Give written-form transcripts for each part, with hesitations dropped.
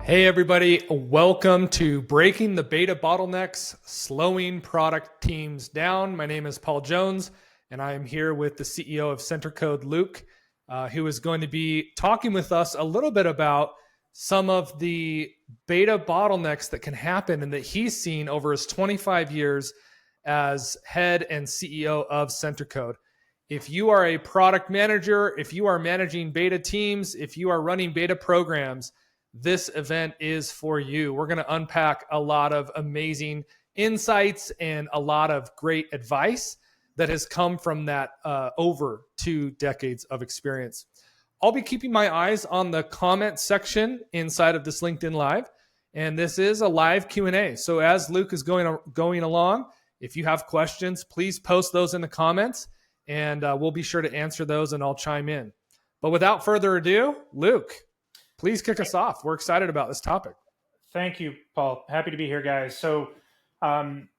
Hey everybody, welcome to Breaking the Beta Bottlenecks, Slowing Product Teams Down. My name is Paul Jones, and I am here with the CEO of Centercode, Luke, who is going to be talking with us a little bit about some of the beta bottlenecks that can happen and that he's seen over his 25 years as head and CEO of Centercode. If you are a product manager, if you are managing beta teams, if you are running beta programs, this event is for you. We're going to unpack a lot of amazing insights and a lot of great advice that has come from that over 2 decades of experience. I'll be keeping my eyes on the comment section inside of this LinkedIn Live, and this is a live Q&A. So as Luke is going along, if you have questions, please post those in the comments, and we'll be sure to answer those, and I'll chime in. But without further ado, Luke, please kick us off. We're excited about this topic. Thank you, Paul. Happy to be here, guys. So going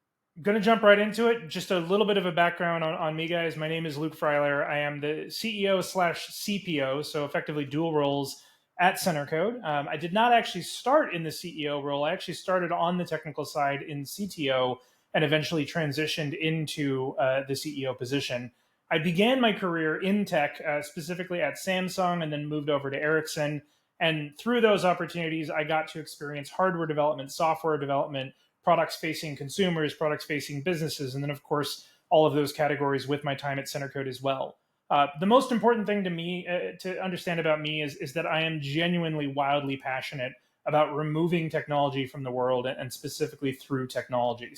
to jump right into it. Just a little bit of a background on me, guys. My name is Luke Freiler. I am the CEO/CPO, so effectively dual roles at Centercode. I did not actually start in the CEO role. I actually started on the technical side in CTO and eventually transitioned into the CEO position. I began my career in tech, specifically at Samsung, and then moved over to Ericsson. And through those opportunities, I got to experience hardware development, software development, products facing consumers, products facing businesses, and then, of course, all of those categories with my time at Centercode as well. The most important thing to me to understand about me is that I am genuinely wildly passionate about removing technology from the world and specifically through technology.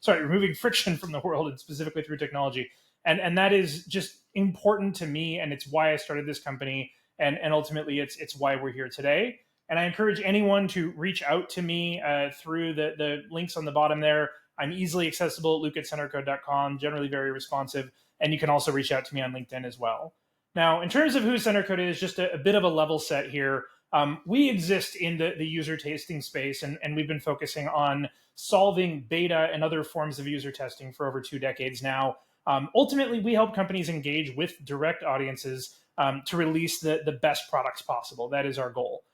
Removing friction from the world and specifically through technology. And that is just important to me, and it's why I started this company. And ultimately, it's why we're here today. And I encourage anyone to reach out to me through the links on the bottom there. I'm easily accessible at luke@centercode.com, generally very responsive. And you can also reach out to me on LinkedIn as well. Now, in terms of who Centercode is, just a bit of a level set here. We exist in the user testing space, and we've been focusing on solving beta and other forms of user testing for over 2 decades now. Ultimately, we help companies engage with direct audiences to release the best products possible. That is our goal.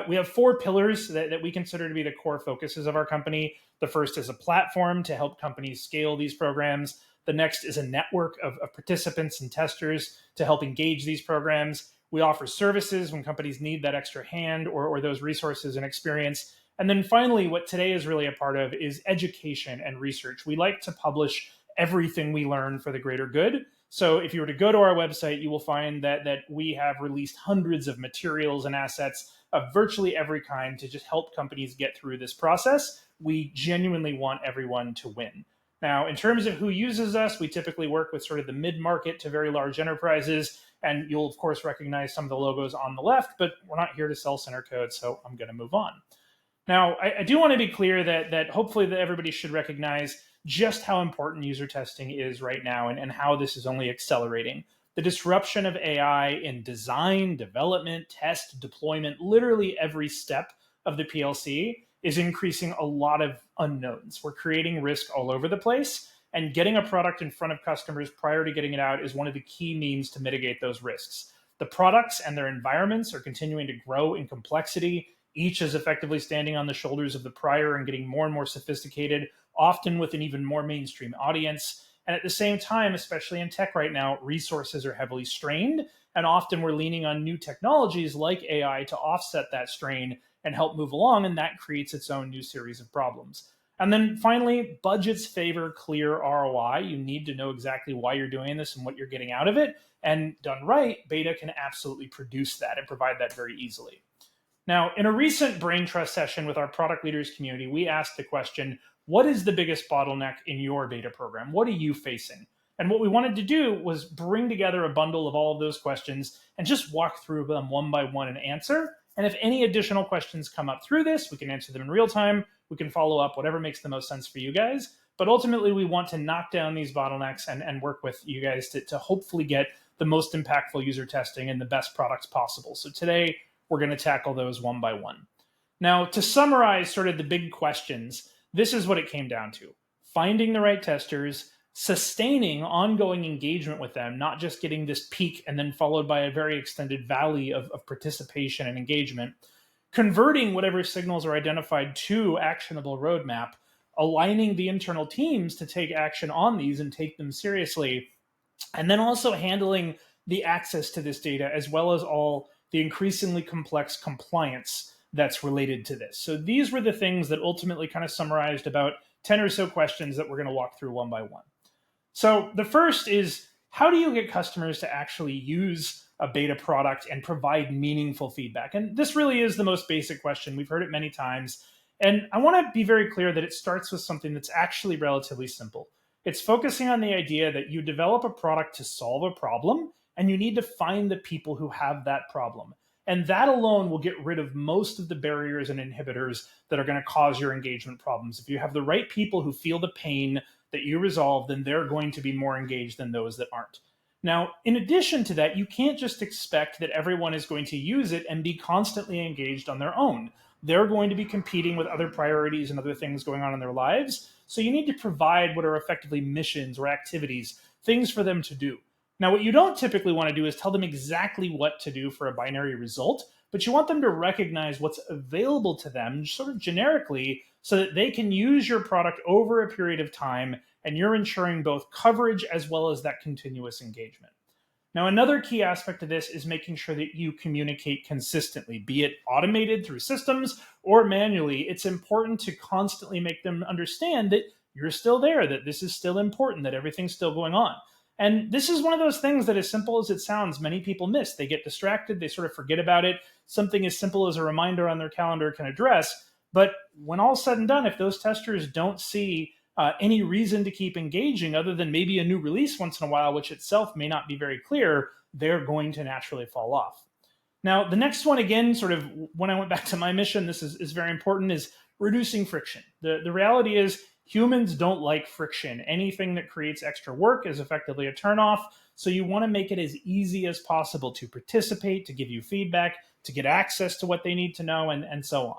We have 4 pillars that we consider to be the core focuses of our company. The first is a platform to help companies scale these programs. The next is a network of participants and testers to help engage these programs. We offer services when companies need that extra hand or those resources and experience. And then finally, what today is really a part of is education and research. We like to publish everything we learn for the greater good. So if you were to go to our website, you will find that we have released hundreds of materials and assets of virtually every kind to just help companies get through this process. We genuinely want everyone to win. Now, in terms of who uses us, we typically work with sort of the mid-market to very large enterprises. And you'll, of course, recognize some of the logos on the left, but we're not here to sell Centercode, so I'm going to move on. Now, I do want to be clear that hopefully that everybody should recognize just how important user testing is right now and how this is only accelerating. The disruption of AI in design, development, test, deployment, literally every step of the PLC is increasing a lot of unknowns. We're creating risk all over the place, and getting a product in front of customers prior to getting it out is one of the key means to mitigate those risks. The products and their environments are continuing to grow in complexity. Each is effectively standing on the shoulders of the prior and getting more and more sophisticated, often with an even more mainstream audience. And at the same time, especially in tech right now, resources are heavily strained, and often we're leaning on new technologies like AI to offset that strain and help move along, and that creates its own new series of problems. And then finally, budgets favor clear ROI. You need to know exactly why you're doing this and what you're getting out of it. And done right, beta can absolutely produce that and provide that very easily. Now, in a recent brain trust session with our product leaders community, we asked the question, what is the biggest bottleneck in your beta program? What are you facing? And what we wanted to do was bring together a bundle of all of those questions and just walk through them one by one and answer. And if any additional questions come up through this, we can answer them in real time. We can follow up, whatever makes the most sense for you guys. But ultimately, we want to knock down these bottlenecks and work with you guys to hopefully get the most impactful user testing and the best products possible. So today, we're going to tackle those one by one. Now, to summarize sort of the big questions, this is what it came down to. Finding the right testers, sustaining ongoing engagement with them, not just getting this peak and then followed by a very extended valley of participation and engagement, converting whatever signals are identified to actionable roadmap, aligning the internal teams to take action on these and take them seriously, and then also handling the access to this data as well as all the increasingly complex compliance that's related to this. So these were the things that ultimately kind of summarized about 10 or so questions that we're going to walk through one by one. So the first is, how do you get customers to actually use a beta product and provide meaningful feedback? And this really is the most basic question. We've heard it many times. And I want to be very clear that it starts with something that's actually relatively simple. It's focusing on the idea that you develop a product to solve a problem, and you need to find the people who have that problem. And that alone will get rid of most of the barriers and inhibitors that are going to cause your engagement problems. If you have the right people who feel the pain that you resolve, then they're going to be more engaged than those that aren't. Now, in addition to that, you can't just expect that everyone is going to use it and be constantly engaged on their own. They're going to be competing with other priorities and other things going on in their lives. So you need to provide what are effectively missions or activities, things for them to do. Now, what you don't typically want to do is tell them exactly what to do for a binary result, but you want them to recognize what's available to them sort of generically so that they can use your product over a period of time, and you're ensuring both coverage as well as that continuous engagement. Now, another key aspect of this is making sure that you communicate consistently, be it automated through systems or manually. It's important to constantly make them understand that you're still there, that this is still important, that everything's still going on. And this is one of those things that, as simple as it sounds, many people miss. They get distracted, they sort of forget about it. Something as simple as a reminder on their calendar can address. But when all's said and done, if those testers don't see any reason to keep engaging other than maybe a new release once in a while, which itself may not be very clear, they're going to naturally fall off. Now, the next one, again, sort of when I went back to my mission, this is very important, is reducing friction. The reality is humans don't like friction. Anything that creates extra work is effectively a turnoff. So you want to make it as easy as possible to participate, to give you feedback, to get access to what they need to know, and so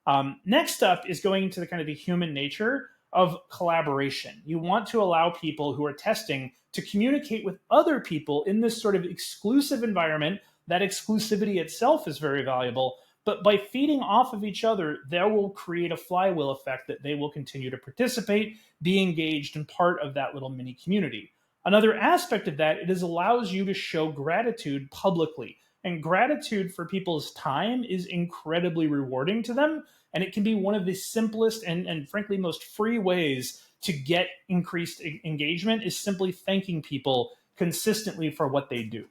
on. Next up is going into the kind of the human nature of collaboration. You want to allow people who are testing to communicate with other people in this sort of exclusive environment. That exclusivity itself is very valuable, but by feeding off of each other, that will create a flywheel effect that they will continue to participate, be engaged, and part of that little mini community. Another aspect of that, it allows you to show gratitude publicly. And gratitude for people's time is incredibly rewarding to them. And it can be one of the simplest and frankly most free ways to get increased engagement is simply thanking people consistently for what they do.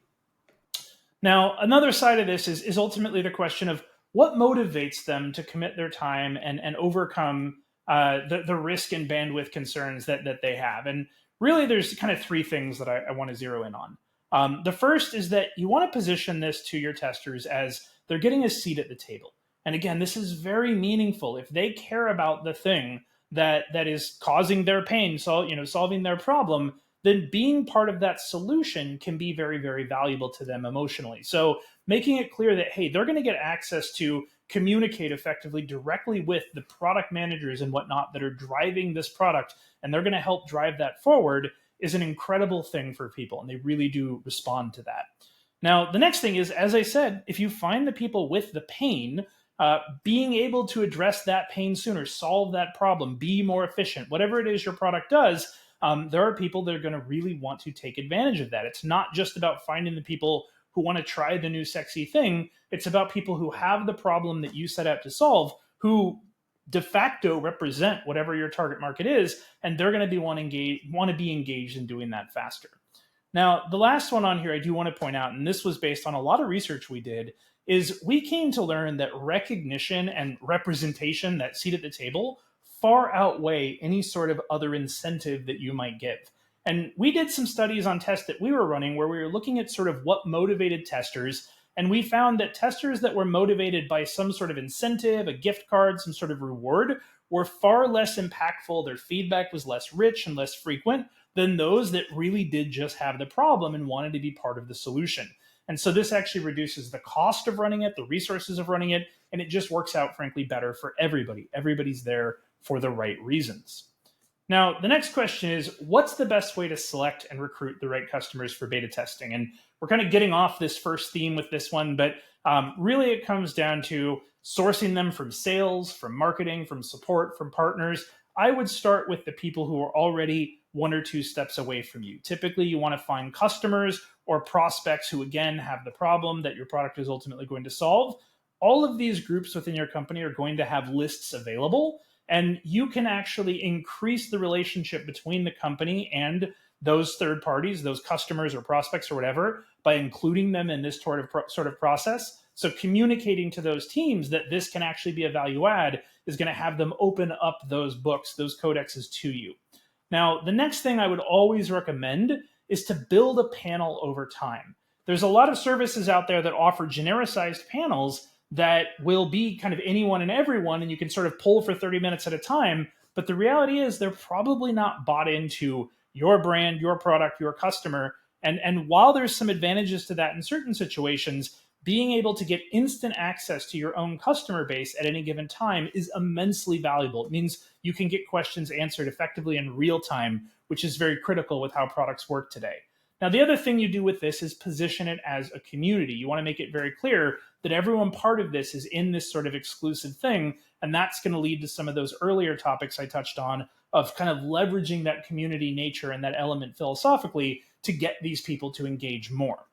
Now, another side of this is ultimately the question of what motivates them to commit their time and overcome the risk and bandwidth concerns that they have. And really, there's kind of three things that I want to zero in on. The first is that you want to position this to your testers as they're getting a seat at the table. And again, this is very meaningful. If they care about the thing that is causing their pain, solving their problem, then being part of that solution can be very, very valuable to them emotionally. So making it clear that, hey, they're going to get access to communicate effectively directly with the product managers and whatnot that are driving this product, and they're going to help drive that forward, is an incredible thing for people. And they really do respond to that. Now, the next thing is, as I said, if you find the people with the pain, being able to address that pain sooner, solve that problem, be more efficient, whatever it is your product does, there are people that are going to really want to take advantage of that. It's not just about finding the people who want to try the new sexy thing. It's about people who have the problem that you set out to solve, who de facto represent whatever your target market is, and they're going to want to be engaged in doing that faster. Now, the last one on here I do want to point out, and this was based on a lot of research we did, is we came to learn that recognition and representation, that seat at the table, far outweigh any sort of other incentive that you might give. And we did some studies on tests that we were running where we were looking at sort of what motivated testers. And we found that testers that were motivated by some sort of incentive, a gift card, some sort of reward, were far less impactful. Their feedback was less rich and less frequent than those that really did just have the problem and wanted to be part of the solution. And so this actually reduces the cost of running it, the resources of running it, and it just works out, frankly, better for everybody. Everybody's there for the right reasons. Now, the next question is, what's the best way to select and recruit the right customers for beta testing? And we're kind of getting off this first theme with this one, but really it comes down to sourcing them from sales, from marketing, from support, from partners, I would start with the people who are already one or two steps away from you. Typically, you want to find customers or prospects who, again, have the problem that your product is ultimately going to solve. All of these groups within your company are going to have lists available, and you can actually increase the relationship between the company and those third parties, those customers or prospects or whatever, by including them in this sort of process. So communicating to those teams that this can actually be a value add is going to have them open up those books, those codexes to you. Now, the next thing I would always recommend is to build a panel over time. There's a lot of services out there that offer genericized panels that will be kind of anyone and everyone, and you can sort of pull for 30 minutes at a time. But the reality is they're probably not bought into your brand, your product, your customer. And while there's some advantages to that in certain situations, being able to get instant access to your own customer base at any given time is immensely valuable. It means you can get questions answered effectively in real time, which is very critical with how products work today. Now, the other thing you do with this is position it as a community. You want to make it very clear that everyone part of this is in this sort of exclusive thing, and that's going to lead to some of those earlier topics I touched on of kind of leveraging that community nature and that element philosophically to get these people to engage more.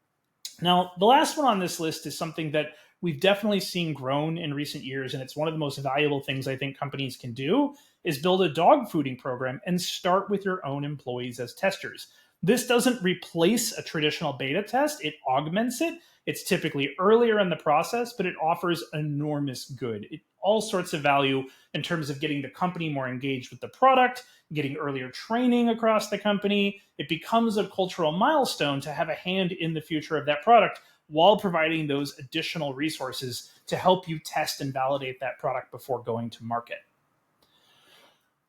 Now, the last one on this list is something that we've definitely seen grown in recent years, and it's one of the most valuable things I think companies can do, is build a dog fooding program and start with your own employees as testers. This doesn't replace a traditional beta test, it augments it. It's typically earlier in the process, but it offers enormous good. All sorts of value in terms of getting the company more engaged with the product, getting earlier training across the company. It becomes a cultural milestone to have a hand in the future of that product while providing those additional resources to help you test and validate that product before going to market.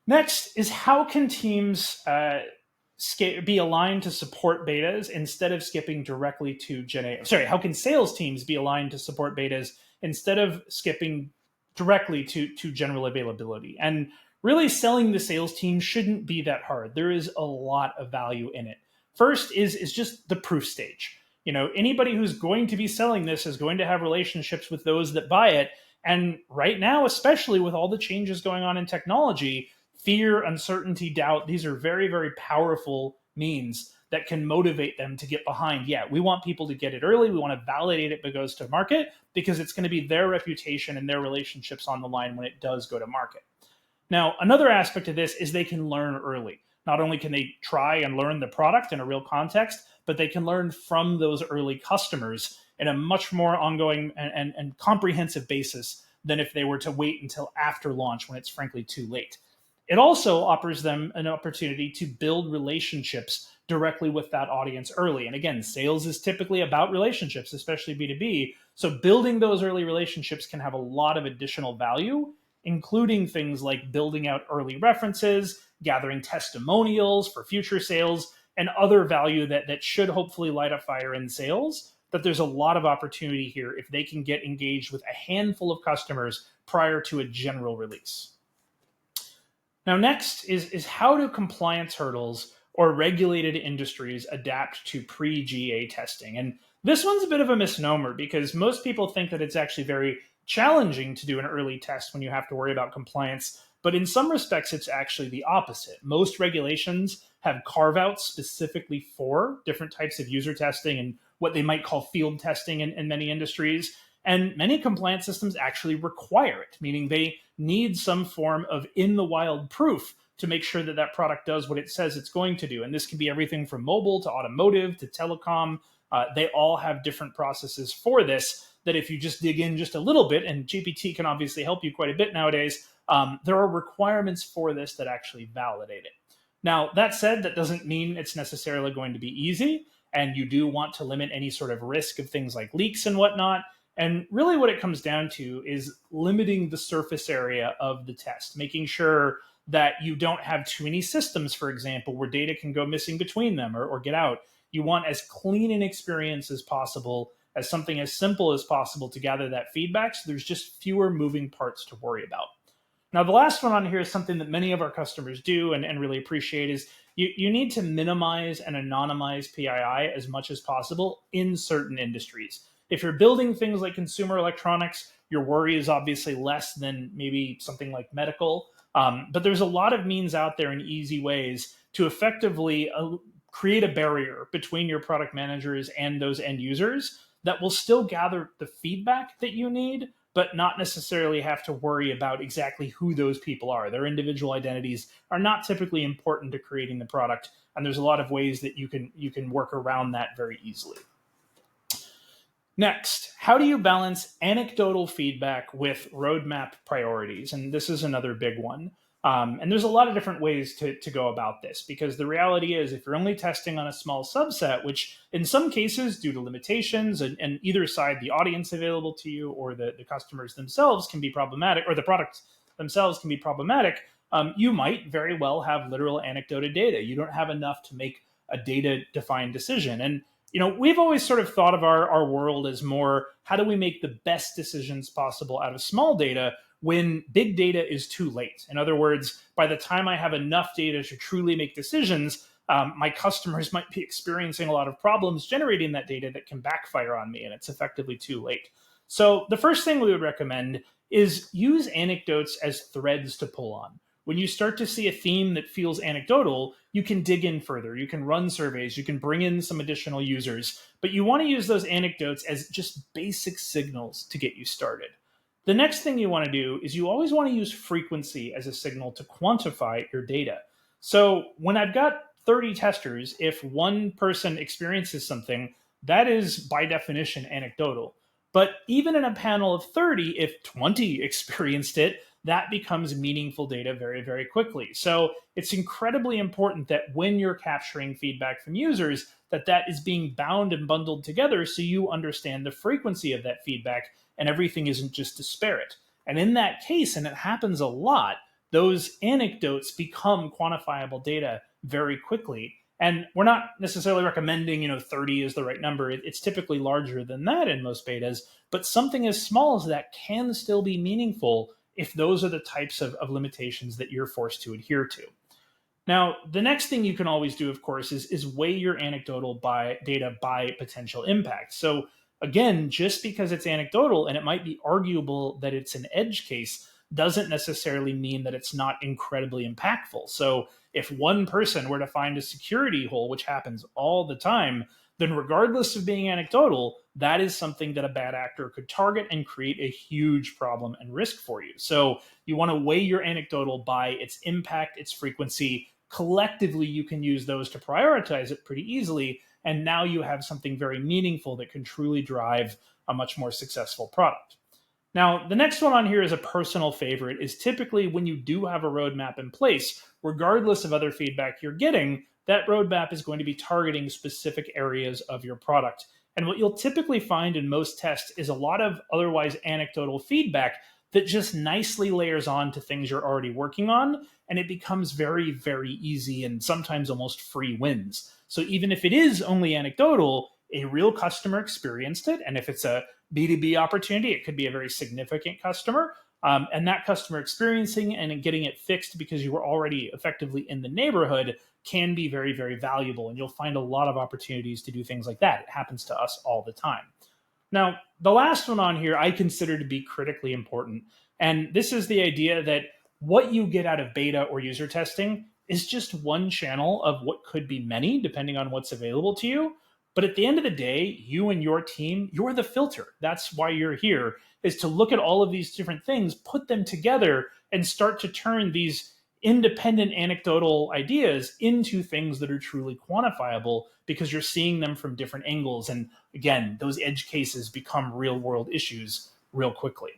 Next is how can teams be aligned to support betas instead of skipping directly to Gen A? Sorry, how can sales teams be aligned to support betas instead of skipping directly to general availability? And really selling the sales team shouldn't be that hard. There is a lot of value in it. First is just the proof stage. You know, anybody who's going to be selling this is going to have relationships with those that buy it. And right now, especially with all the changes going on in technology, fear, uncertainty, doubt, these are very, very powerful means that can motivate them to get behind. Yeah, we want people to get it early. We want to validate it, but it goes to market because it's going to be their reputation and their relationships on the line when it does go to market. Now, another aspect of this is they can learn early. Not only can they try and learn the product in a real context, but they can learn from those early customers in a much more ongoing and comprehensive basis than if they were to wait until after launch when it's frankly too late. It also offers them an opportunity to build relationships directly with that audience early. And again, sales is typically about relationships, especially B2B. So building those early relationships can have a lot of additional value, including things like building out early references, gathering testimonials for future sales, and other value that should hopefully light a fire in sales. That there's a lot of opportunity here if they can get engaged with a handful of customers prior to a general release. Now, next is how do compliance hurdles or regulated industries adapt to pre-GA testing? And this one's a bit of a misnomer because most people think that it's actually very challenging to do an early test when you have to worry about compliance. But in some respects, it's actually the opposite. Most regulations have carve-outs specifically for different types of user testing and what they might call field testing in many industries. And many compliance systems actually require it, meaning they need some form of in-the-wild proof to make sure that that product does what it says it's going to do. And this can be everything from mobile to automotive to telecom. They all have different processes for this that if you just dig in just a little bit, and GPT can obviously help you quite a bit nowadays, there are requirements for this that actually validate it. Now, that said, that doesn't mean it's necessarily going to be easy, and you do want to limit any sort of risk of things like leaks and whatnot. And really what it comes down to is limiting the surface area of the test, making sure that you don't have too many systems, for example, where data can go missing between them or get out. You want as clean an experience as possible, as something as simple as possible to gather that feedback, so there's just fewer moving parts to worry about. Now, the last one on here is something that many of our customers do and really appreciate is you need to minimize and anonymize PII as much as possible in certain industries. If you're building things like consumer electronics, Your worry is obviously less than maybe something like medical. But there's a lot of means out there and easy ways to effectively create a barrier between your product managers and those end users that will still gather the feedback that you need, but not necessarily have to worry about exactly who those people are. Their individual identities are not typically important to creating the product, and there's a lot of ways that you can work around that very easily. Next, how do you balance anecdotal feedback with roadmap priorities? And this is another big one. And there's a lot of different ways to go about this, because the reality is if you're only testing on a small subset, which in some cases, due to limitations and either side, the audience available to you or the customers themselves can be problematic, or the products themselves can be problematic, you might very well have literal anecdotal data. You don't have enough to make a data-defined decision. And we've always sort of thought of our world as more, how do we make the best decisions possible out of small data when big data is too late? In other words, by the time I have enough data to truly make decisions, my customers might be experiencing a lot of problems generating that data that can backfire on me, and it's effectively too late. So the first thing we would recommend is use anecdotes as threads to pull on. When you start to see a theme that feels anecdotal, you can dig in further. You can run surveys. You can bring in some additional users. But you want to use those anecdotes as just basic signals to get you started. The next thing you want to do is you always want to use frequency as a signal to quantify your data. So when I've got 30 testers, if one person experiences something, that is by definition anecdotal. But even in a panel of 30, if 20 experienced it, that becomes meaningful data very, very quickly. So it's incredibly important that when you're capturing feedback from users, that is being bound and bundled together so you understand the frequency of that feedback and everything isn't just disparate. And in that case, and it happens a lot, those anecdotes become quantifiable data very quickly. And we're not necessarily recommending, 30 is the right number. It's typically larger than that in most betas, but something as small as that can still be meaningful if those are the types of limitations that you're forced to adhere to. Now, the next thing you can always do, of course, is weigh your anecdotal data by potential impact. So again, just because it's anecdotal and it might be arguable that it's an edge case doesn't necessarily mean that it's not incredibly impactful. So if one person were to find a security hole, which happens all the time, then regardless of being anecdotal, that is something that a bad actor could target and create a huge problem and risk for you. So you want to weigh your anecdotal by its impact, its frequency. Collectively, you can use those to prioritize it pretty easily. And now you have something very meaningful that can truly drive a much more successful product. Now, the next one on here is a personal favorite, is typically when you do have a roadmap in place, regardless of other feedback you're getting, that roadmap is going to be targeting specific areas of your product. And what you'll typically find in most tests is a lot of otherwise anecdotal feedback that just nicely layers on to things you're already working on, and it becomes very, very easy and sometimes almost free wins. So even if it is only anecdotal, a real customer experienced it, and if it's a B2B opportunity, it could be a very significant customer, and that customer experiencing and getting it fixed because you were already effectively in the neighborhood can be very, very valuable. And you'll find a lot of opportunities to do things like that. It happens to us all the time. Now, the last one on here I consider to be critically important. And this is the idea that what you get out of beta or user testing is just one channel of what could be many, depending on what's available to you. But at the end of the day, you and your team, you're the filter. That's why you're here, is to look at all of these different things, put them together, and start to turn these independent anecdotal ideas into things that are truly quantifiable because you're seeing them from different angles. And again, those edge cases become real world issues real quickly.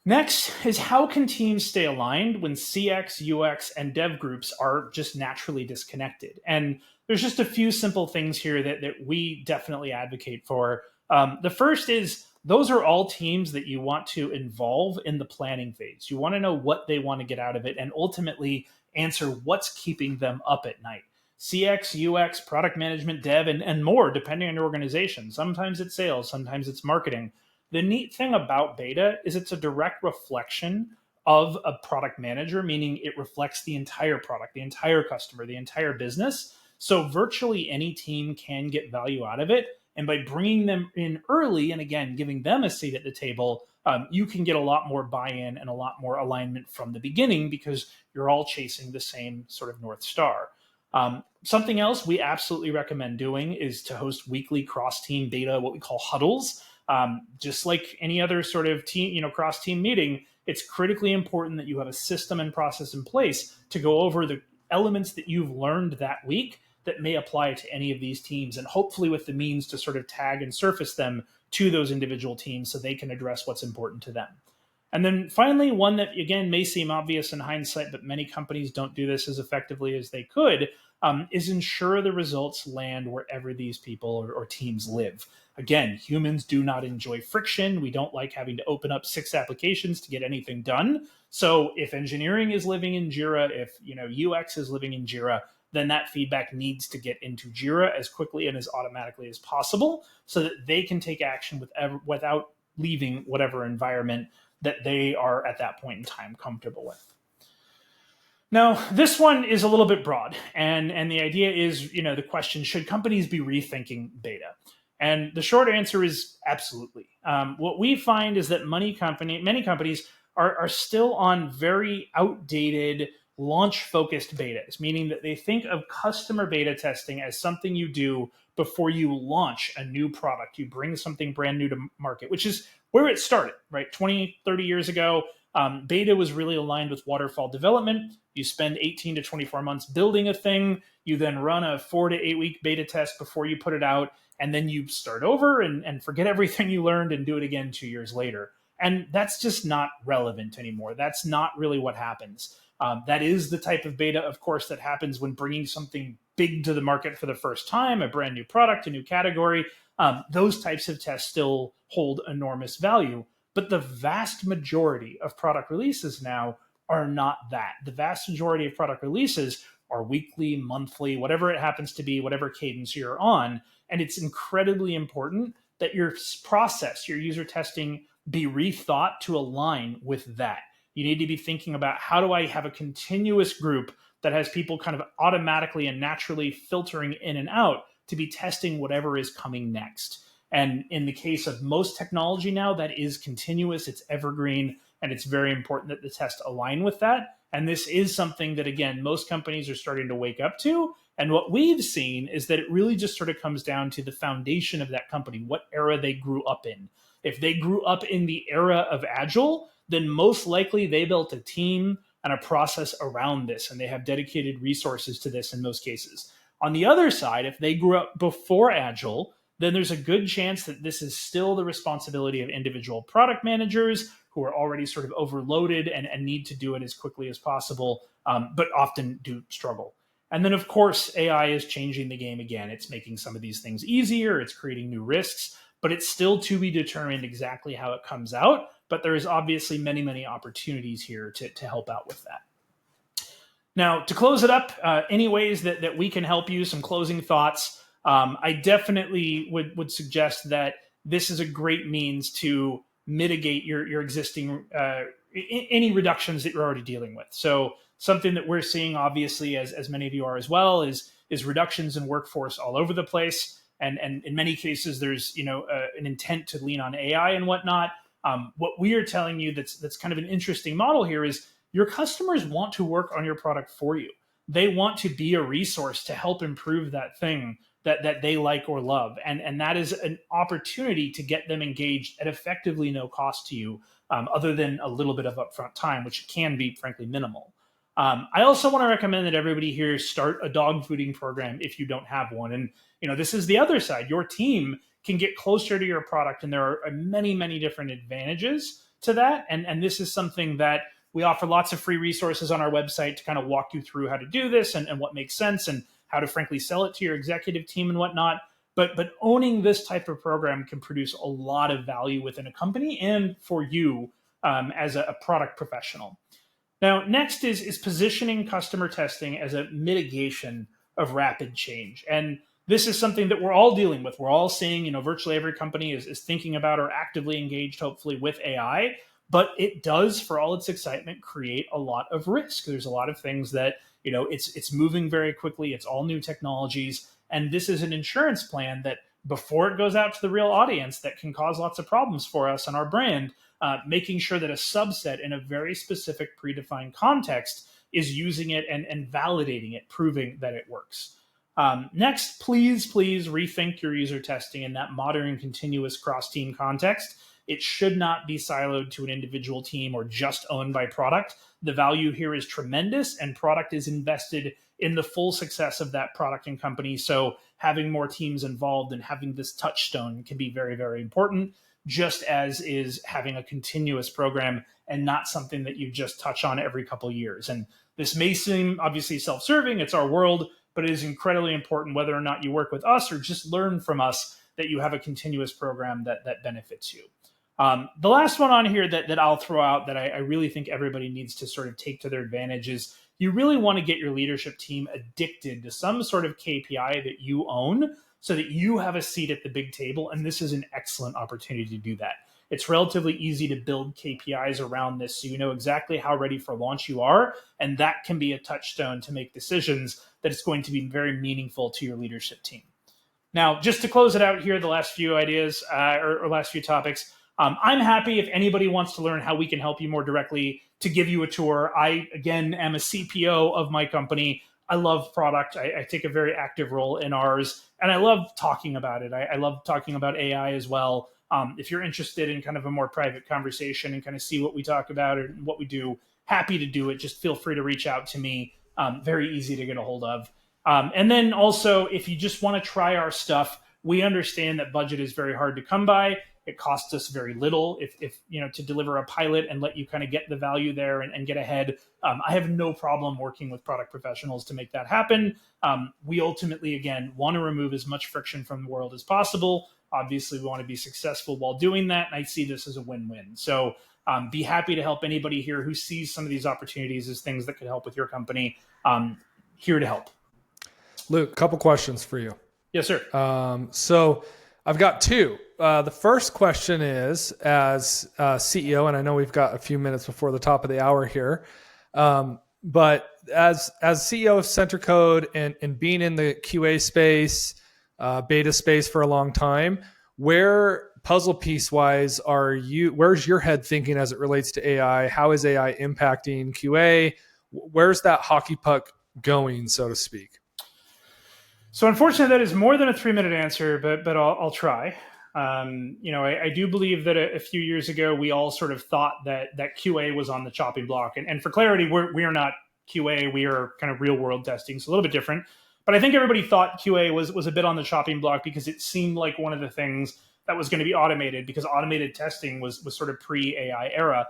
Next is, how can teams stay aligned when CX, UX, and dev groups are just naturally disconnected? And there's just a few simple things here that we definitely advocate for. The first is, those are all teams that you want to involve in the planning phase. You want to know what they want to get out of it and ultimately answer what's keeping them up at night. CX, UX, product management, dev, and more, depending on your organization. Sometimes it's sales, sometimes it's marketing. The neat thing about beta is it's a direct reflection of a product manager, meaning it reflects the entire product, the entire customer, the entire business. So virtually any team can get value out of it. And by bringing them in early and again, giving them a seat at the table, you can get a lot more buy-in and a lot more alignment from the beginning because you're all chasing the same sort of North Star. Something else we absolutely recommend doing is to host weekly cross-team beta, what we call huddles. Just like any other sort of team, cross-team meeting, it's critically important that you have a system and process in place to go over the elements that you've learned that week that may apply to any of these teams, and hopefully with the means to sort of tag and surface them to those individual teams so they can address what's important to them. And then finally, one that again may seem obvious in hindsight, but many companies don't do this as effectively as they could, is ensure the results land wherever these people or teams live. Again, humans do not enjoy friction. We don't like having to open up 6 applications to get anything done. So if engineering is living in Jira, if UX is living in Jira, then that feedback needs to get into Jira as quickly and as automatically as possible so that they can take action without leaving whatever environment that they are at that point in time comfortable with. Now, this one is a little bit broad, and the idea is, the question, should companies be rethinking beta? And the short answer is absolutely. What we find is that many companies are still on very outdated launch-focused betas, meaning that they think of customer beta testing as something you do before you launch a new product. You bring something brand new to market, which is where it started, right? 20, 30 years ago, beta was really aligned with waterfall development. You spend 18 to 24 months building a thing. You then run a 4 to 8 week beta test before you put it out. And then you start over and forget everything you learned and do it again 2 years later. And that's just not relevant anymore. That's not really what happens. That is the type of beta, of course, that happens when bringing something big to the market for the first time, a brand new product, a new category. Those types of tests still hold enormous value. But the vast majority of product releases now are not that. The vast majority of product releases are weekly, monthly, whatever it happens to be, whatever cadence you're on. And it's incredibly important that your process, your user testing, be rethought to align with that. You need to be thinking about, how do I have a continuous group that has people kind of automatically and naturally filtering in and out to be testing whatever is coming next. And in the case of most technology now, that is continuous, it's evergreen, and it's very important that the tests align with that. And this is something that, again, most companies are starting to wake up to. And what we've seen is that it really just sort of comes down to the foundation of that company, what era they grew up in. If they grew up in the era of Agile, then most likely they built a team and a process around this, and they have dedicated resources to this in most cases. On the other side, if they grew up before Agile, then there's a good chance that this is still the responsibility of individual product managers who are already sort of overloaded and need to do it as quickly as possible, but often do struggle. And then, of course, AI is changing the game again. It's making some of these things easier. It's creating new risks, but it's still to be determined exactly how it comes out. But there is obviously many, many opportunities here to help out with that. Now, to close it up, any ways that we can help you, some closing thoughts. I definitely would suggest that this is a great means to mitigate your existing any reductions that you're already dealing with. So something that we're seeing, obviously, as many of you are as well, is reductions in workforce all over the place. And in many cases, there's an intent to lean on AI and whatnot. What we are telling you that's kind of an interesting model here is your customers want to work on your product for you. They want to be a resource to help improve that thing that they like or love. And that is an opportunity to get them engaged at effectively no cost to you, other than a little bit of upfront time, which can be, frankly, minimal. I also want to recommend that everybody here start a dog fooding program if you don't have one. And this is the other side. Your team can get closer to your product, and there are many, many different advantages to that. And this is something that we offer lots of free resources on our website to kind of walk you through how to do this and what makes sense and how to frankly sell it to your executive team and whatnot. But owning this type of program can produce a lot of value within a company and for you as a product professional. Now, next is positioning customer testing as a mitigation of rapid change. And this is something that we're all dealing with. We're all seeing, virtually every company is thinking about or actively engaged, hopefully, with AI. But it does, for all its excitement, create a lot of risk. There's a lot of things that It's moving very quickly. It's all new technologies. And this is an insurance plan that before it goes out to the real audience that can cause lots of problems for us and our brand, making sure that a subset in a very specific predefined context is using it and validating it, proving that it works. Next, please rethink your user testing in that modern continuous cross-team context. It should not be siloed to an individual team or just owned by product. The value here is tremendous, and product is invested in the full success of that product and company. So having more teams involved and having this touchstone can be very, very important, just as is having a continuous program and not something that you just touch on every couple of years. And this may seem obviously self-serving, it's our world, but it is incredibly important whether or not you work with us or just learn from us that you have a continuous program that benefits you. The last one on here that I'll throw out that I really think everybody needs to sort of take to their advantage is you really want to get your leadership team addicted to some sort of KPI that you own so that you have a seat at the big table. And this is an excellent opportunity to do that. It's relatively easy to build KPIs around this so you know exactly how ready for launch you are. And that can be a touchstone to make decisions that it's going to be very meaningful to your leadership team. Now, just to close it out here, the last few ideas or last few topics, I'm happy if anybody wants to learn how we can help you more directly to give you a tour. I, again, am a CPO of my company. I love product. I take a very active role in ours, and I love talking about it. I love talking about AI as well. If you're interested in kind of a more private conversation and kind of see what we talk about and what we do, happy to do it. Just feel free to reach out to me. Very easy to get a hold of. And then also, if you just want to try our stuff, we understand that budget is very hard to come by. It costs us very little if to deliver a pilot and let you kind of get the value there and get ahead. I have no problem working with product professionals to make that happen. We ultimately, again, want to remove as much friction from the world as possible. Obviously, we want to be successful while doing that, and I see this as a win-win. So be happy to help anybody here who sees some of these opportunities as things that could help with your company. Here to help. Luke, a couple questions for you. Yes, sir. So I've got two. The first question is, as CEO, and I know we've got a few minutes before the top of the hour here, but as CEO of Centercode and being in the QA space, beta space for a long time, where puzzle piece wise where's your head thinking as it relates to AI? How is AI impacting QA? Where's that hockey puck going, so to speak? So unfortunately, that is more than a 3-minute answer, but I'll try. I do believe that a few years ago, we all sort of thought that QA was on the chopping block. And for clarity, we are not QA. We are kind of real world testing. So a little bit different. But I think everybody thought QA was a bit on the chopping block because it seemed like one of the things that was going to be automated, because automated testing was sort of pre-AI era.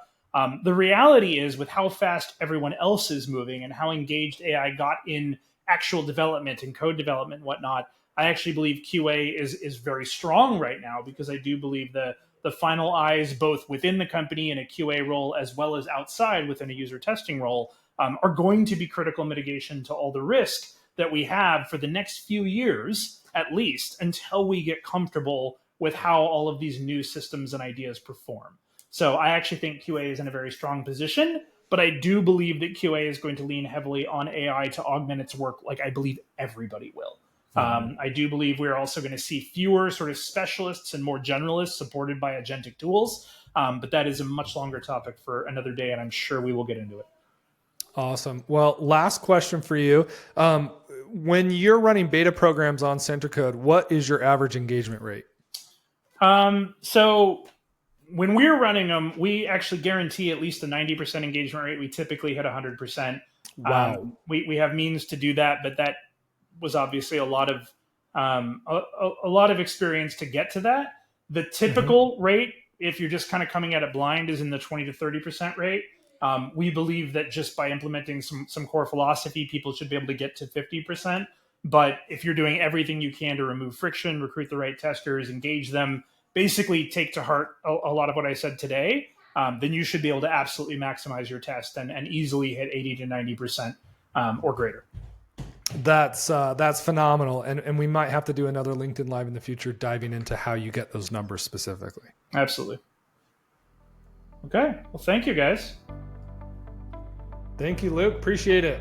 The reality is, with how fast everyone else is moving and how engaged AI got in actual development and code development and whatnot, I actually believe QA is very strong right now, because I do believe the final eyes, both within the company in a QA role as well as outside within a user testing role, are going to be critical mitigation to all the risk that we have for the next few years, at least, until we get comfortable with how all of these new systems and ideas perform. So I actually think QA is in a very strong position, but I do believe that QA is going to lean heavily on AI to augment its work, like I believe everybody will. I do believe we're also going to see fewer sort of specialists and more generalists supported by agentic tools, but that is a much longer topic for another day, and I'm sure we will get into it. Awesome. Well, last question for you. When you're running beta programs on Centercode, what is your average engagement rate? So when we're running them, we actually guarantee at least a 90% engagement rate. We typically hit 100%. Wow. We have means to do that, but that was obviously a lot of experience to get to that. The typical rate, if you're just kind of coming at it blind, is in the 20 to 30% rate. We believe that just by implementing some core philosophy, people should be able to get to 50%. But if you're doing everything you can to remove friction, recruit the right testers, engage them, basically take to heart a lot of what I said today, then you should be able to absolutely maximize your test and easily hit 80 to 90% or greater. That's phenomenal. And we might have to do another LinkedIn Live in the future, diving into how you get those numbers specifically. Absolutely. Okay. Well, thank you, guys. Thank you, Luke. Appreciate it.